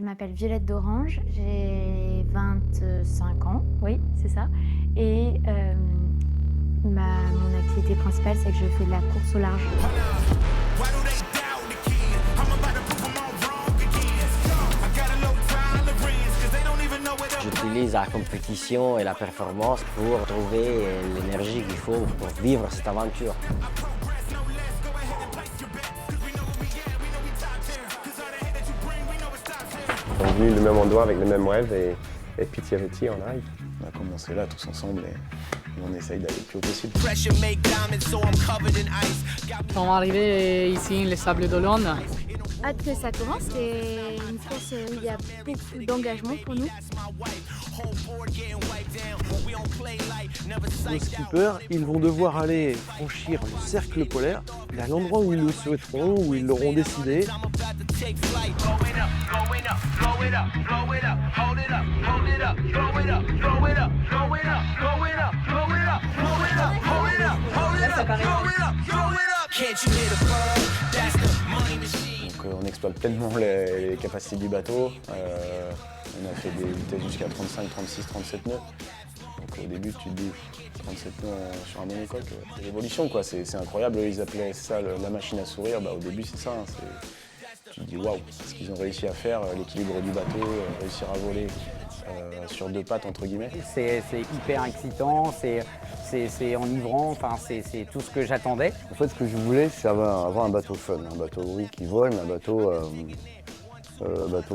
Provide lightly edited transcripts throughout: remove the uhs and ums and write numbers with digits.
m'appelle Violette d'Orange, j'ai 25 ans, oui, c'est ça. Et mon activité principale, c'est que je fais de la course au large. J'utilise la compétition et la performance pour trouver l'énergie qu'il faut pour vivre cette aventure. On est venus du même endroit avec les mêmes rêves et petit à petit on arrive. On a commencé là tous ensemble et on essaye d'aller le plus haut possible. On va arriver ici, les Sables d'Olonne. Hâte que ça commence, c'est une course où il y a beaucoup d'engagement pour nous. Nos skippers, ils vont devoir aller franchir le cercle polaire, et à l'endroit où ils le souhaiteront, où ils l'auront décidé. Donc on exploite pleinement les capacités du bateau. On a fait des vitesses jusqu'à 35, 36, 37 nœuds. Donc au début tu te dis 37 nœuds sur un monocoque, c'est l'évolution quoi, c'est incroyable. Ils appelaient ça la machine à sourire, au début c'est ça. Tu te dis waouh, ce qu'ils ont réussi à faire, l'équilibre du bateau, réussir à voler sur deux pattes entre guillemets. C'est hyper excitant, c'est enivrant, enfin, c'est tout ce que j'attendais. En fait, ce que je voulais, c'est avoir un bateau fun, un bateau oui, qui vole, mais un bateau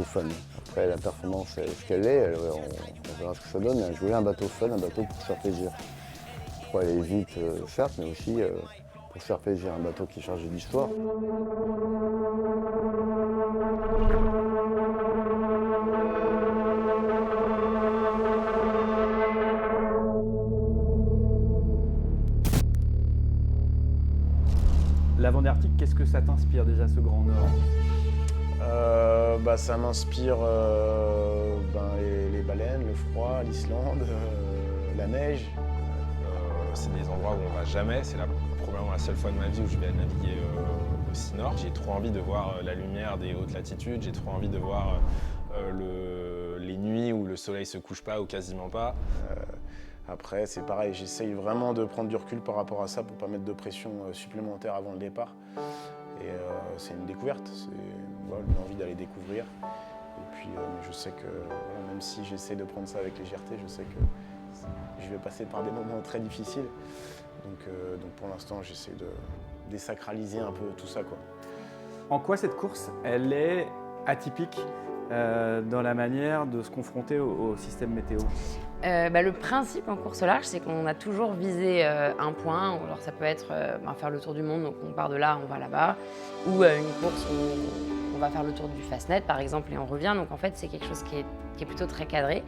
fun. Après, la performance est ce qu'elle est, on verra ce que ça donne. Mais je voulais un bateau fun, un bateau pour se faire plaisir. Pour aller vite, certes, mais aussi pour se faire plaisir. Un bateau qui est chargé d'histoire. L'Aventée Arctique, qu'est-ce que ça t'inspire déjà, ce Grand Nord? Ça m'inspire les baleines, le froid, l'Islande, la neige. C'est des endroits où on va jamais, c'est probablement la seule fois de ma vie où je vais naviguer aussi nord. J'ai trop envie de voir la lumière des hautes latitudes, j'ai trop envie de voir les nuits où le soleil se couche pas ou quasiment pas. Après, c'est pareil, j'essaye vraiment de prendre du recul par rapport à ça pour pas mettre de pression supplémentaire avant le départ. Et c'est une découverte, c'est une envie d'aller découvrir. Et puis je sais que même si j'essaie de prendre ça avec légèreté, je sais que je vais passer par des moments très difficiles. Donc pour l'instant, j'essaie de désacraliser un peu tout ça, quoi. En quoi cette course, elle est atypique dans la manière de se confronter au système météo? Le principe en course au large, c'est qu'on a toujours visé un point. Alors ça peut être faire le tour du monde, donc on part de là, on va là-bas, ou une course où on va faire le tour du Fastnet, par exemple, et on revient. Donc en fait, c'est quelque chose qui est plutôt très cadré.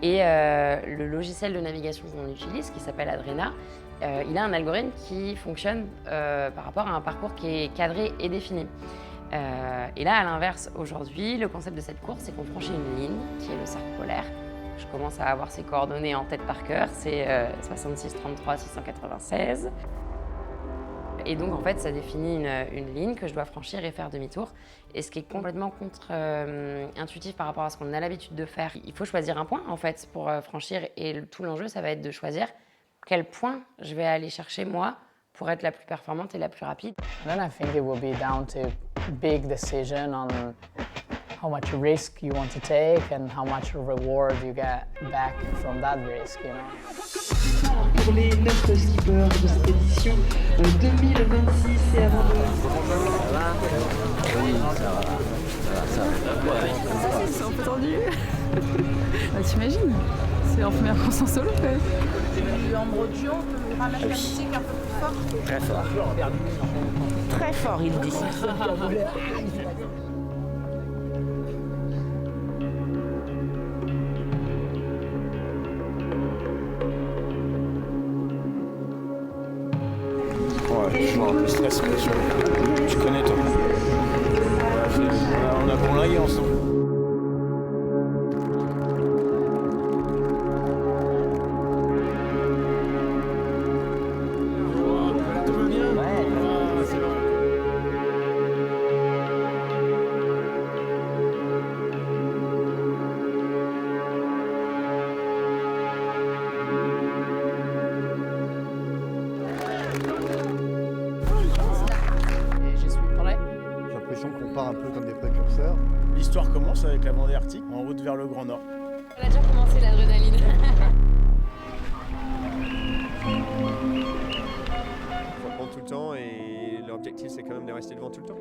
Et le logiciel de navigation qu'on utilise, qui s'appelle Adrena, il a un algorithme qui fonctionne par rapport à un parcours qui est cadré et défini. Et là, à l'inverse, aujourd'hui, le concept de cette course, c'est qu'on franchit une ligne, qui est le cercle polaire. Je commence à avoir ses coordonnées en tête par cœur, c'est 66 33 696. Et donc, en fait, ça définit une ligne que je dois franchir et faire demi-tour. Et ce qui est complètement contre-intuitif par rapport à ce qu'on a l'habitude de faire. Il faut choisir un point, en fait, pour franchir. Et tout l'enjeu, ça va être de choisir quel point je vais aller chercher, moi, pour être la plus performante et la plus rapide. And then I think it will be down to big decision on how much risk you want to take and how much reward you get back from that risk, you know. Pour les 9 skippers de cette édition 2026 et avant de... Ça va? Oui, ça va. C'est un peu tendu. T'imagines? C'est en première course en solo, quoi. L'ombre du haut, on peut lui ramettre la musique un peu plus fort. Très fort. Très fort, il dit. Ouais, je suis un peu stressé, bien sûr. Tu connais, toi. On a bourlingué ensemble. part un peu comme des précurseurs. L'histoire commence avec la Vendée Arctique, en route vers le Grand Nord. On a déjà commencé l'adrénaline. Il faut prendre tout le temps et l'objectif c'est quand même de rester devant tout le temps.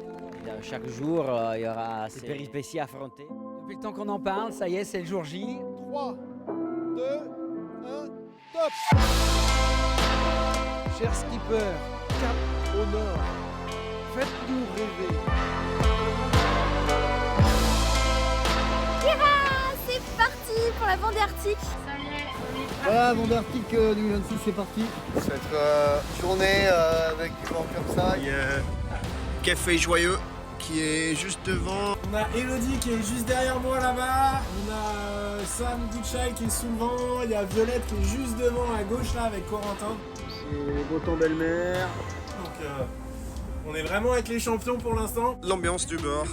Chaque jour, il y aura des péripéties à affronter. Depuis le temps qu'on en parle, ça y est, c'est le jour J. 3, 2, 1, top! Chers skippers, cap au nord, faites-nous rêver. C'est parti pour la Vendée Arctique. Ça y est, on est prêt. Voilà, Vendée Arctique 2026, c'est parti. Cette journée avec du vent comme ça. Il y a Café Joyeux qui est juste devant. On a Elodie qui est juste derrière moi là-bas. On a Sam Guchay qui est sous le vent. Il y a Violette qui est juste devant à gauche là avec Corentin. C'est Breton Belle-Mer. Donc on est vraiment avec les champions pour l'instant. L'ambiance du bord.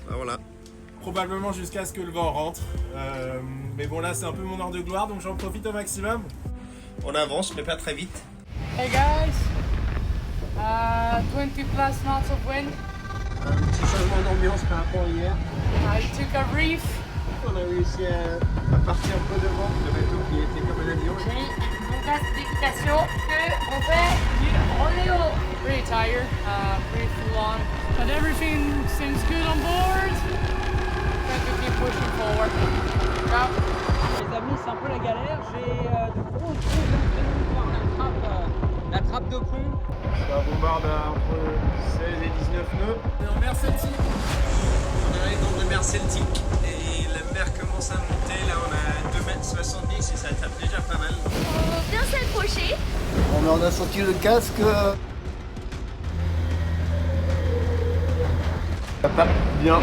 Ah, voilà. Probablement jusqu'à ce que le vent rentre. Mais bon là c'est un peu mon heure de gloire donc j'en profite au maximum. On avance mais pas très vite. Hey guys, 20 plus knots of wind. Un petit changement d'ambiance par rapport à hier. I took a reef. On a réussi à partir un peu devant le bateau qui était comme un avion. J'ai mis mon casque d'équitation on fait du rodéo. Pretty tired, pretty full on, but everything seems good on board. Trying to keep pushing forward. Ciao. Les amis, c'est un peu la galère. J'ai de gros imprévus voir la trappe de pont. Ça bombarde entre 16 et 19 nœuds. On est en mer Celtique. On arrive dans de mer Celtique et la mer commence à monter. Là, on a 2,70 m et ça tape déjà pas mal. On vient s'approcher. Bon, mais on a sorti le casque. Ça tape bien.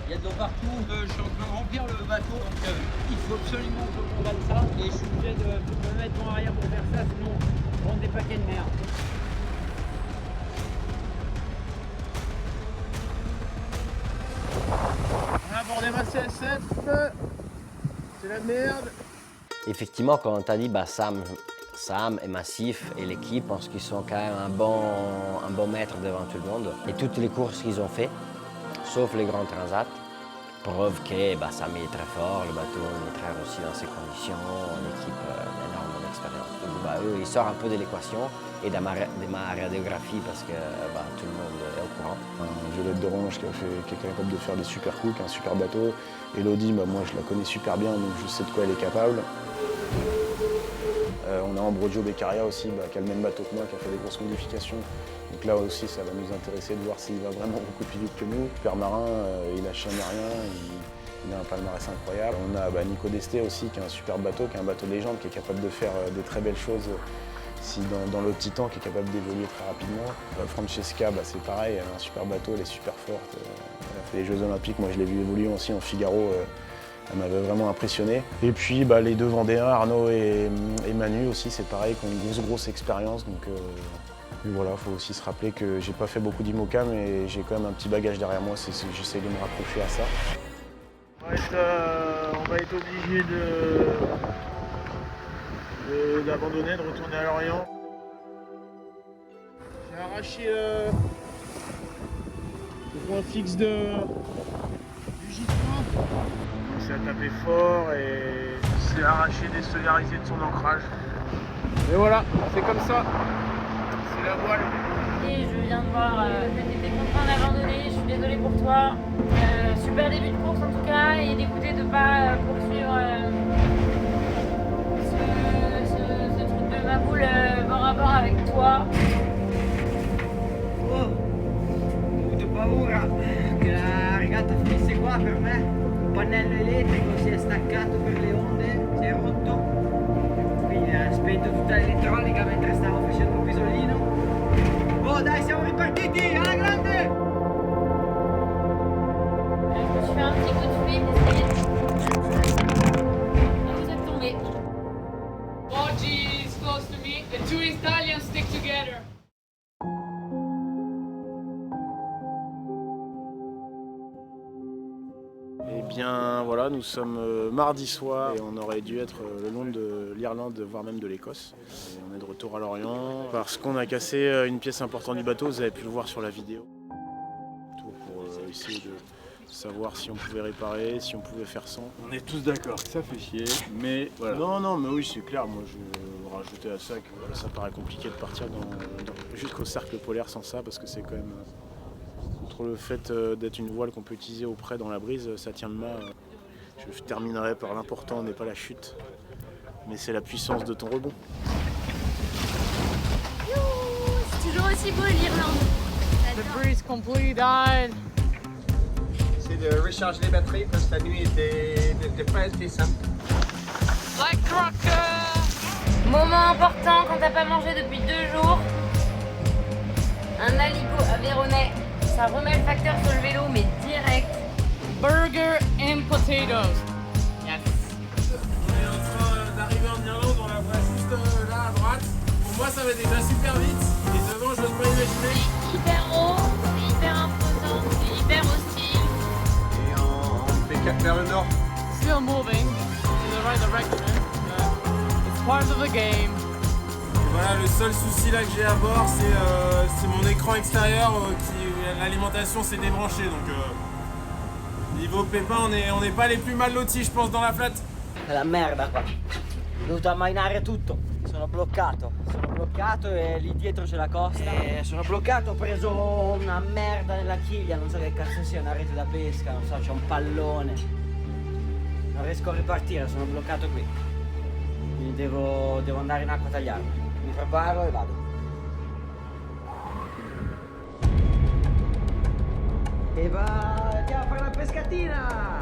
Il y a de l'eau partout, je suis en train de remplir le bateau, donc il faut absolument que je condamne ça et je suis obligé de me mettre en arrière pour faire ça, sinon on prend des paquets de merde. On a abordé ma CSF. C'est la merde. Effectivement, quand on t'a dit Sam est massif et l'équipe pense qu'ils sont quand même un bon maître devant tout le monde. Et toutes les courses qu'ils ont fait, sauf les grands transats, preuve que Sam est très fort, le bateau est très réussi dans ces conditions, l'équipe a énormément d'expérience. Donc eux, ils sortent un peu de l'équation et de ma radiographie parce que tout le monde est au courant. Violette d'Orange qui est capable de faire des super coups, un super bateau. Elodie, moi je la connais super bien, donc je sais de quoi elle est capable. On a Ambrogio Beccaria aussi, qui a le même bateau que moi, qui a fait des grosses modifications. Donc là aussi, ça va nous intéresser de voir s'il va vraiment beaucoup plus vite que nous. Super marin, il lâche jamais rien, il a un palmarès incroyable. On a Nico Desté aussi, qui a un super bateau, qui est un bateau de légende, qui est capable de faire des très belles choses ici dans le Titan, qui est capable d'évoluer très rapidement. Francesca, c'est pareil, elle a un super bateau, elle est super forte. Elle a fait les Jeux Olympiques, moi je l'ai vu évoluer aussi en Figaro. Elle m'avait vraiment impressionné. Et puis les deux Vendéens, Arnaud et Manu aussi, c'est pareil, qui ont une grosse expérience. Donc voilà, il faut aussi se rappeler que j'ai pas fait beaucoup d'IMOCA, mais j'ai quand même un petit bagage derrière moi, j'essaie de me raccrocher à ça. On va être obligé d'abandonner, de retourner à Lorient. J'ai arraché le point fixe du J3. Ça a tapé fort et s'est arraché, désolidarisé de son ancrage. Et voilà, c'est comme ça. C'est la voile. Et je viens de voir que tu étais contraint d'abandonner, je suis désolée pour toi. Super début de course en tout cas, et d'écouter de ne pas poursuivre ce truc de ma boule en rapport avec toi. Oh, ho paura che la regata finisse qua per me. Un pannello elettrico si è staccato per le onde, si è rotto. Quindi ha spento tutta l'elettronica mentre stavo facendo un pisolino. Oh dai, siamo ripartiti, alla grande! Je me suis fait un petit coup de flip et vous êtes tombés. Oggi is close to me. The two Italians stick together. Eh bien voilà, nous sommes mardi soir et on aurait dû être le long de l'Irlande, voire même de l'Écosse. On est de retour à Lorient parce qu'on a cassé une pièce importante du bateau, vous avez pu le voir sur la vidéo. Tout pour essayer de savoir si on pouvait réparer, si on pouvait faire sans. On est tous d'accord que ça fait chier, mais voilà. Non, mais oui, c'est clair. Moi, je rajoutais à ça que voilà, ça paraît compliqué de partir jusqu'au cercle polaire sans ça, parce que c'est quand même... Outre le fait d'être une voile qu'on peut utiliser au près dans la brise, ça tient de mât. Je terminerai par l'important n'est pas la chute, mais c'est la puissance de ton rebond. C'est toujours aussi beau l'Irlande. The breeze completely died. C'est de recharger les batteries parce que la nuit n'était pas été simple. Like trucker. Moment important quand t'as pas mangé depuis 2 jours. Un aligot aveyronais, ça remet le facteur sur le vélo, mais direct. Burger and potatoes. Yes. On est en train d'arriver en Irlande, on la voit juste là à droite. Pour moi, ça va déjà super vite. Et devant, je n'ose pas imaginer. C'est hyper haut, c'est hyper imposant, c'est hyper hostile. Et on fait cap vers le nord. Still moving in the right direction. It's part of the game. Et voilà, le seul souci là que j'ai à bord, c'est mon écran extérieur l'alimentation s'est débranchée. Donc niveau pépin, on n'est pas les plus mal lotis, je pense, dans la flotte. È la merda qua. Ho dovuto ammainare tutto. Sono bloccato e lì dietro c'è la costa. Sono bloccato, ho preso una merda nella chiglia, non so che cazzo sia, una rete da pesca, non so, c'è un pallone. Non riesco a ripartire, sono bloccato qui. Quindi devo andare in acqua a tagliarmi. Mi preparo e vado. E va, andiamo a fare una pescatina!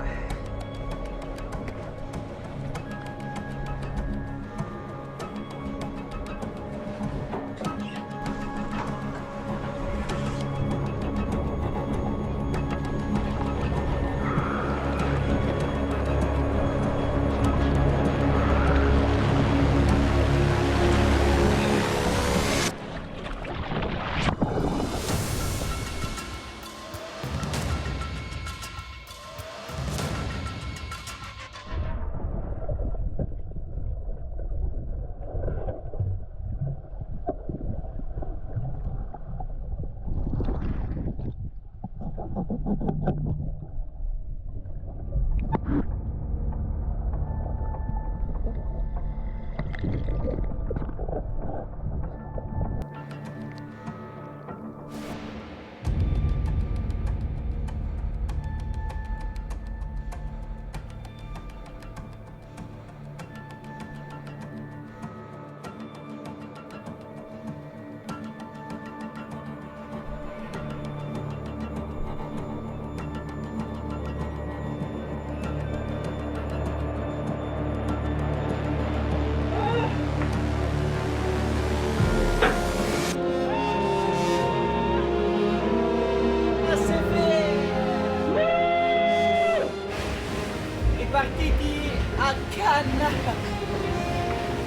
Ripartiti a canna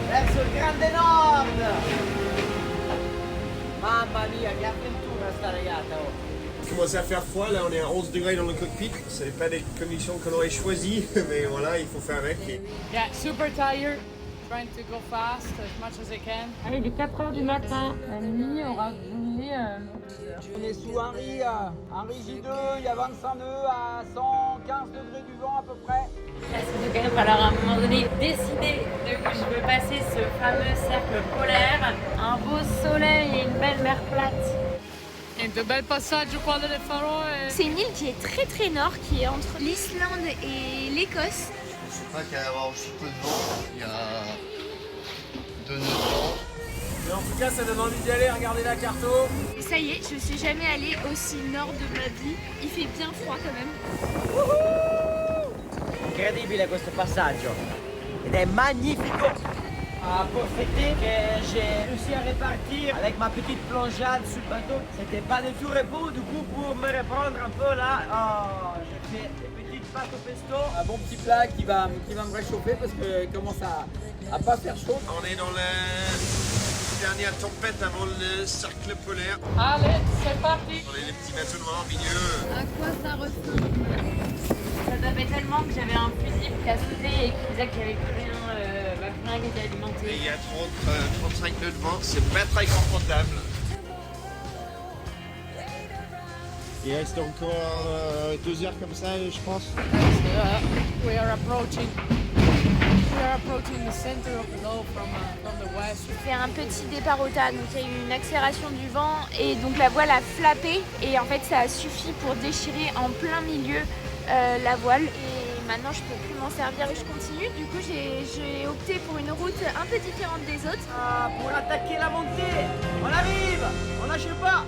verso il grande nord. Mamma mia, che avventura sta regata, oh. Il commence à faire froid, là on est à 11 degrés dans le cockpit. Ce n'est pas des conditions qu'on aurait choisies, mais voilà, il faut faire avec. Yeah, super tired. Trying to go fast as much as I can. Allez, il est 4h du matin. La nuit, on va bouger. On est sous Henri J2, il y a 25 nœuds à 115 degrés du vent à peu près. Parce qu'il va quand même falloir à un moment donné décider de où je veux passer ce fameux cercle polaire. Un beau soleil et une belle mer plate. Et de belles passages au Colle des Faroe. C'est une île qui est très très nord, qui est entre l'Islande et l'Écosse. Je sais pas qu'il y a avoir aussi peu de vent. Il y a 2 nœuds de vent. Mais en tout cas, ça donne envie d'y aller, regardez la carte. Ça y est, je suis jamais allée aussi nord de ma vie. Il fait bien froid quand même. Incredibile questo passaggio ed è magnifico. Pour fêter que j'ai réussi à répartir avec ma petite plongeade sur le bateau. C'était pas du tout repos, du coup pour me reprendre un peu là, j'ai fait des petites pâtes au pesto. Un bon petit plat qui va me réchauffer parce que commence à pas faire chaud. On est dans la dernière tempête avant le cercle polaire. Allez, c'est parti. On est les petits bateaux noirs milieu. À quoi ça ressemble? Ça doit être disant que j'avais un fusible qui a sauté et qui disait qu'il n'y avait plus rien qui était alimenté. Il y a 35 nœuds de vent, c'est pas très confortable. Il reste encore 2 heures comme ça, je pense. We are approaching the center of the low from the west. J'ai fait un petit départ au tas, donc il y a eu une accélération du vent et donc la voile a flappé et en fait ça a suffi pour déchirer en plein milieu la voile. Et maintenant je peux plus m'en servir et je continue. Du coup j'ai opté pour une route un peu différente des autres. Pour attaquer la montée, on arrive, on lâche pas.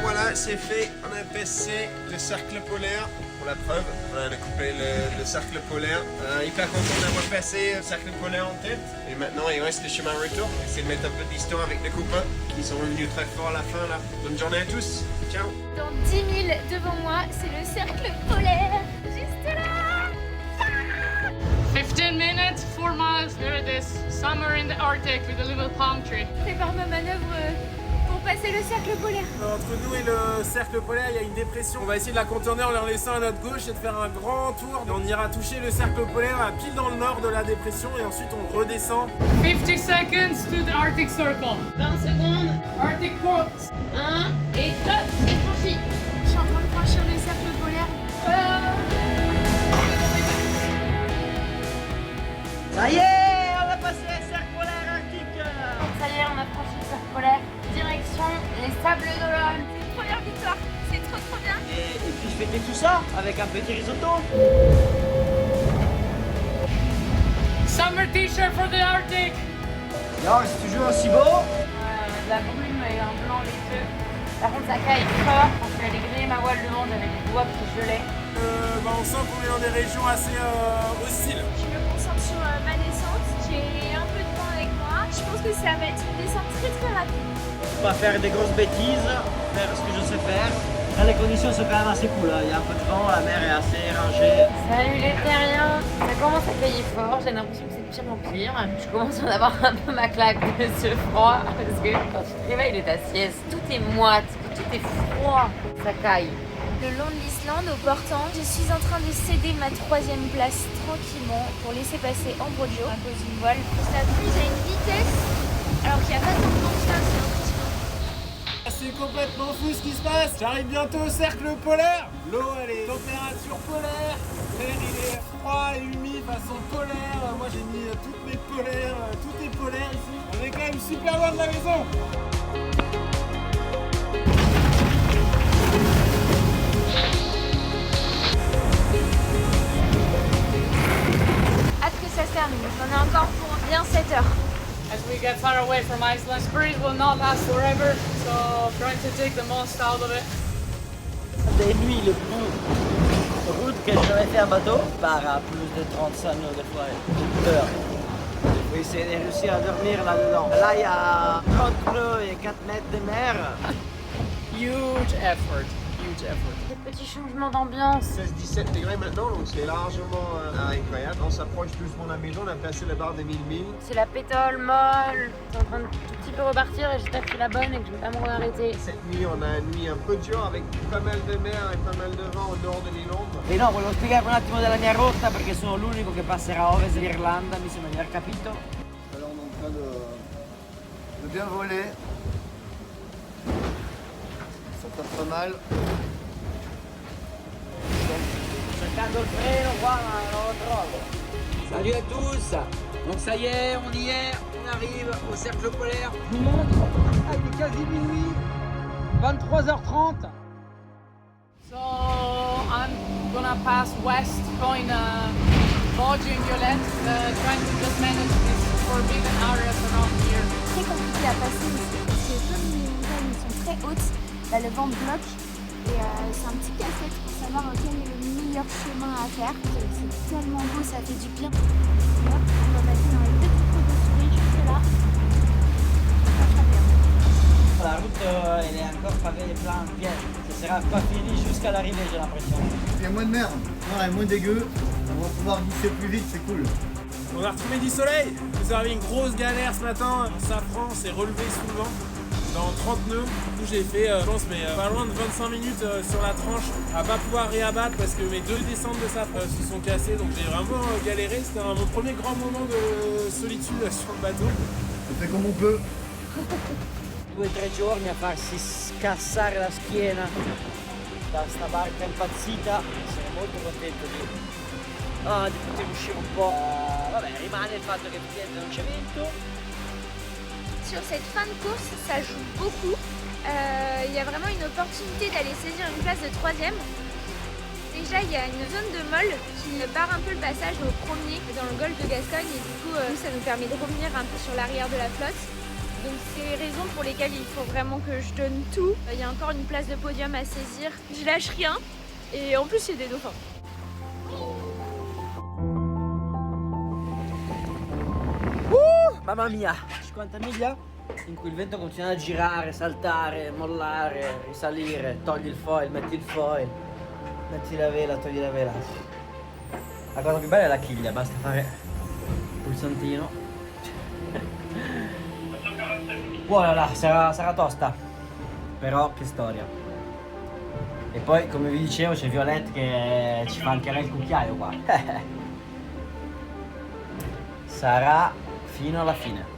Voilà, c'est fait. On a passé le cercle polaire. Pour la preuve, on a coupé le cercle polaire. Hyper content d'avoir passé le cercle polaire en tête. Et maintenant, il reste le chemin retour. Essayer de mettre un peu de distance avec les copains qui sont venus très fort à la fin. Là. Bonne journée à tous. Ciao. Dans 10 000 devant moi, c'est le cercle polaire. Juste là. 15 minutes, 4 miles. Here it is. Summer in the Arctic with a little palm tree. Je prépare ma manœuvre pour passer le cercle polaire. Entre nous et le cercle polaire, il y a une dépression. On va essayer de la contourner en leur laissant à notre gauche et de faire un grand tour. Et on ira toucher le cercle polaire à pile dans le nord de la dépression et ensuite on redescend. 50 seconds to the Arctic Circle. 20 secondes. Arctic Port. 1 et top, c'est franchi. Je suis en train de franchir le cercle polaire. Ça y est, on a passé le cercle polaire arctique. Ça y est, on a franchi le cercle polaire. Direction les Sables d'Olonne. C'est une première victoire, c'est trop bien. Et puis je fêtais tout ça avec un petit risotto. Summer t-shirt for the Arctic. Non, c'est toujours aussi beau. De la brume et un blanc laiteux. Par contre, ça caille fort. Quand je suis allée griller ma voile devant, j'avais les doigts qui gelaient. On sent qu'on est dans des régions assez hostiles. Je me concentre sur ma descente. J'ai un peu de vent avec moi. Je pense que ça va être une descente très rapide. Pas faire des grosses bêtises, faire ce que je sais faire. Là, les conditions sont quand même assez cool. Il y a un peu de vent, la mer est assez rangée. Salut les terriens. Ça commence à cailler fort. J'ai l'impression que c'est de pire en pire. Je commence à en avoir un peu ma claque de ce froid. Parce que quand tu te réveilles de ta sieste, tout est moite, tout est froid. Ça caille. Le long de l'Islande, au portant, je suis en train de céder ma 3e place tranquillement pour laisser passer Ambrogio à cause d'une voile. Ça fuse à une vitesse alors qu'il n'y a pas tant de vent que ça, c'est impressionnant. C'est complètement fou ce qui se passe. J'arrive bientôt au cercle polaire. L'eau elle est température polaire. L'air il est froid et humide façon polaire. Moi j'ai mis toutes mes polaires, tout est polaire ici. On est quand même super loin de la maison. Hâte que ça se termine, on a encore pour bien 7 heures. As we get far away from Iceland, this breeze will not last forever, so trying to take the most out of it. Des nuits le plus route que j'ai jamais fait en bateau, par à plus de 35 nœuds des fois, 8 heures. Il faut essayer de réussir à dormir là-dedans. Là, il y a 30 nœuds et 4 mètres de mer. Huge effort, huge effort. Des petits changements d'ambiance. 16-17 degrés maintenant, donc c'est largement incroyable. On s'approche doucement de la maison, on a passé la barre des 1000 milles. C'est la pétole molle. C'est en train de tout petit peu repartir et j'espère que c'est la bonne et que je vais pas me arrêter. Cette nuit, on a une nuit un peu dure avec pas mal de mer et pas mal de vent au nord de l'Irlande. E no, volevo spiegarvi un attimo della mia rotta perché sono l'unico che passerà a ovest dell'Irlanda, mi sembra di aver capito. Alors on est en train de bien voler. Ça tape pas mal. Cercando il freno qua ma non lo trovo. Salut à tous. Donc ça y est, on y est, on arrive au cercle polaire. Je vous montre, il est quasi minuit, 23h30. So I'm gonna pass west, going Bauge and Violette, trying to just manage these forbidden areas around here. C'est très compliqué à passer ici parce que comme les montagnes sont très hautes, bah, le vent bloque et c'est un petit casse-tête pour savoir quel est le meilleur chemin à faire. C'est tellement beau, ça fait du bien. Et hop, on va passer dans les petits trous de souris juste là. La route elle est encore pavée plein de pièges. Ça sera pas fini jusqu'à l'arrivée, j'ai l'impression. Il y a moins de mer, non, elle est moins dégueu. On va pouvoir glisser plus vite, c'est cool. On a retrouvé du soleil. Vous avez une grosse galère ce matin. Safran s'est relevé sous le vent. dans 30 nœuds. Du coup, j'ai fait, je pense, mais pas loin de 25 minutes sur la tranche à pas pouvoir réabattre parce que mes 2 descentes de safre se sont cassées. Donc j'ai vraiment galéré. C'était mon premier grand moment de solitude sur le bateau. On fait comme on peut. 2 o 3 giorni a farsi scassare la schiena da sta barca impazzita. Sono molto contento di poter uscire un po'. Vabbè, rimane il fatto che effettivamente non c'è vento. Sur cette fin de course, ça joue beaucoup. Il y a vraiment une opportunité d'aller saisir une place de 3e. Déjà, il y a une zone de molle qui barre un peu le passage au premier dans le golfe de Gascogne et du coup, ça nous permet de revenir un peu sur l'arrière de la flotte. Donc c'est les raisons pour lesquelles il faut vraiment que je donne tout. Il y a encore une place de podium à saisir. Je lâche rien et en plus, il y a des dauphins. Mamma mia, 50 miglia in cui il vento continua a girare, saltare, mollare, risalire, togli il foil, metti la vela, togli la vela. La cosa più bella è la chiglia, basta fare il pulsantino. Voilà, sarà tosta, però che storia. E poi, come vi dicevo, c'è Violette che ci fa anche il cucchiaio qua. Sarà fino alla fine.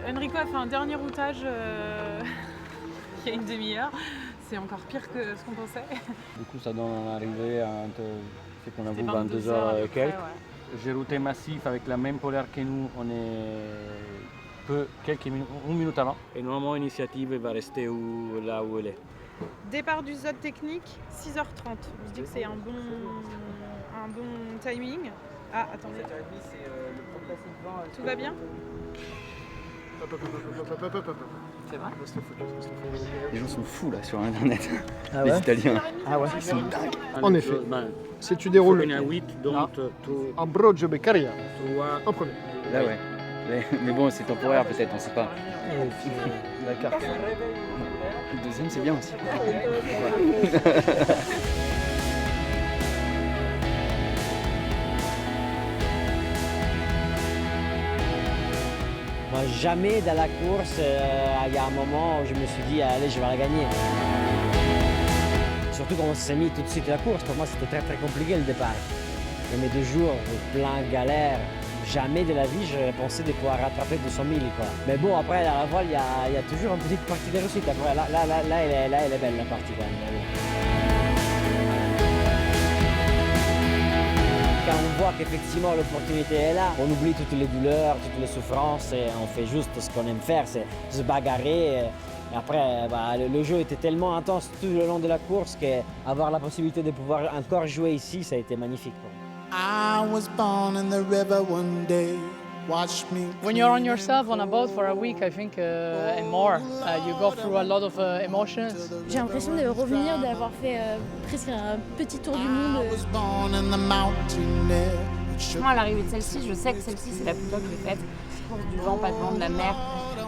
Enrico a fait un dernier routage il y a une demi-heure. C'est encore pire que ce qu'on pensait. Du coup, ça donne un arrivée c'est qu'on a vu 22 heures et quelques. Ouais. J'ai routé massif avec la même polaire que nous, on est quelques minutes, 1 minute avant. Et normalement, l'initiative va rester là où elle est. Départ du ZOD technique, 6h30. On se dit que c'est un bon timing. Ah, attendez. 7h30, c'est le premier passé de vent. Tout va bien? C'est vrai? Les gens sont fous là sur internet. Ah les ouais? Italiens. Ah ouais? Ils sont dingues. En effet, si tu déroules Ambrogio Beccaria en premier. Là ouais. Mais bon, c'est temporaire peut-être, on sait pas. Et puis la carte. Le deuxième, c'est bien aussi. Moi, jamais dans la course, il y a un moment où je me suis dit, allez, je vais la gagner. Surtout quand on s'est mis tout de suite à la course, pour moi c'était très très compliqué le départ. Et mes 2 jours, plein de galères, jamais de la vie j'aurais pensé de pouvoir rattraper 200 000 quoi. Mais bon, après à la voile, il y a toujours une petite partie de réussite. Après, là, elle est belle la partie quand même. Quand on voit qu'effectivement l'opportunité est là, on oublie toutes les douleurs, toutes les souffrances et on fait juste ce qu'on aime faire, c'est se bagarrer. Et après, le jeu était tellement intense tout le long de la course qu'avoir la possibilité de pouvoir encore jouer ici, ça a été magnifique. I was born in the river one day. Watch me. When you're on yourself on a boat for a week, I think, and more, you go through a lot of emotions. J'ai l'impression de revenir, d'avoir fait presque un petit tour du monde. Moi, à l'arrivée de celle-ci, je sais que celle-ci, c'est la plus belle que j'ai faite. Course du vent, pas de vent, de la mer,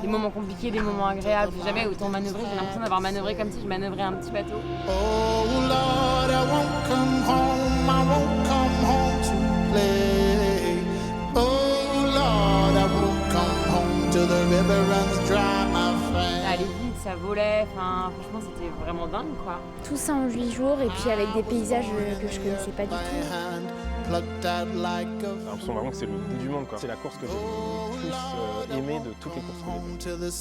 des moments compliqués, des moments agréables. J'ai jamais autant manœuvré, j'ai l'impression d'avoir manœuvré comme si je manœuvrais un petit bateau. Oh Lord, I won't come home, I won't come home to play. Oh Lord, I won't come home till the river runs dry, my friend. Ça allait vite, ça volait, enfin, franchement, c'était vraiment dingue, quoi. Tout ça en 8 jours et puis avec des paysages que je connaissais pas du tout. J'ai l'impression vraiment que c'est le bout du monde, quoi. C'est la course que j'ai le plus aimée de toutes les courses que j'ai faites.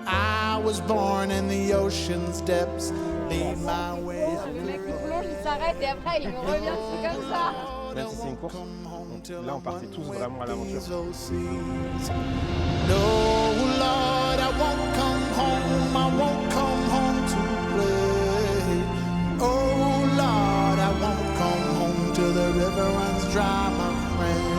I was born in the ocean's depths, lead my way. Le mec qui plonge, il s'arrête et après il revient, c'est comme ça. Même si c'est une course, là on partait tous vraiment à l'aventure. No, Lord, I won't come home, I won't come home to play. Oh, Lord, I won't come home till the river runs dry, my friend.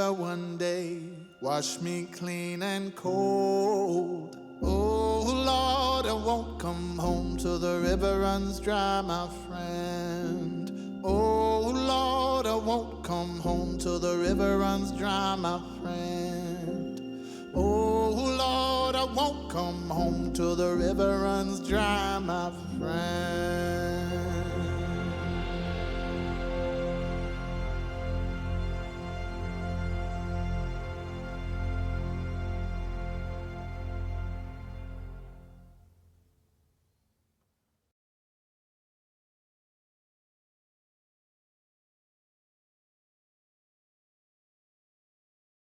river one day, wash me clean and cold. Oh Lord, I won't come home till the river runs dry, my friend. Oh Lord, I won't come home till the river runs dry, my friend. Oh Lord, I won't come home till the river runs dry, my friend.